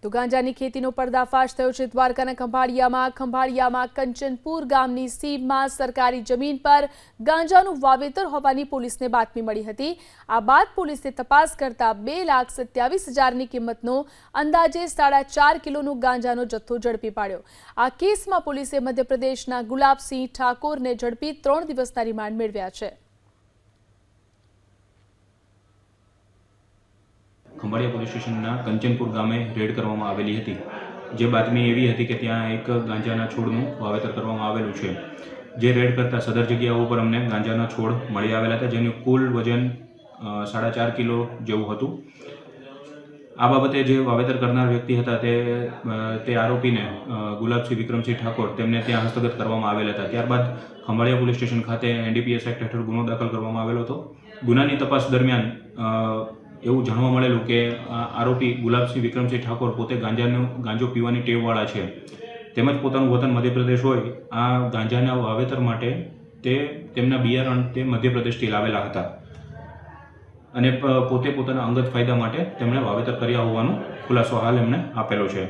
તો ગાંજાની ખેતીનો પર્દાફાશ થયો છે દ્વારકાના ખંભાળિયામાં કંચનપુર ગામની સીમમાં સરકારી જમીન પર ગાંજાનું વાવેતર હોવાની પોલીસને બાતમી મળી હતી। આ બાદ પોલીસે તપાસ કરતા 2,27,000ની કિંમતનો અંદાજે 4.5 કિલોનો ગાંજાનો જથ્થો ઝડપી પાડ્યો। આ કેસમાં પોલીસે મધ્યપ્રદેશના ગુલાબસિંહ ઠાકોરને ઝડપી 3 દિવસના રિમાન્ડ મેળવ્યા છે। ખંભાળિયા પોલીસ સ્ટેશનના કંચનપુર ગામે રેડ કરવામાં આવેલી હતી। જે બાતમી એવી હતી કે ત્યાં એક ગાંજાના છોડનું વાવેતર કરવામાં આવેલું છે। જે રેડ કરતા સદર જગ્યાઓ પર અમને ગાંજાના છોડ મળી આવેલા હતા, જેનું કુલ વજન 4.5 કિલો જેવું હતું। આ બાબતે જે વાવેતર કરનાર વ્યક્તિ હતા તે આરોપીને ગુલાબસિંહ વિક્રમસિંહ ઠાકોર તેમને ત્યાં હસ્તગત કરવામાં આવેલા હતા। ત્યારબાદ ખંભાળિયા પોલીસ સ્ટેશન ખાતે NDPS એક્ટ હેઠળ ગુનો દાખલ કરવામાં આવેલો હતો। ગુનાની તપાસ દરમિયાન એવું જાણવા મળેલું કે આરોપી ગુલાબસિંહ વિક્રમસિંહ ઠાકોર પોતે ગાંજો પીવાની ટેવવાળા છે, તેમજ પોતાનું વતન મધ્યપ્રદેશ હોય આ ગાંજાના વાવેતર માટે તેમના બિયારણ તે મધ્યપ્રદેશથી લાવેલા હતા અને પોતે પોતાના અંગત ફાયદા માટે તેમણે વાવેતર કર્યા હોવાનો ખુલાસો હાલ એમને આપેલો છે।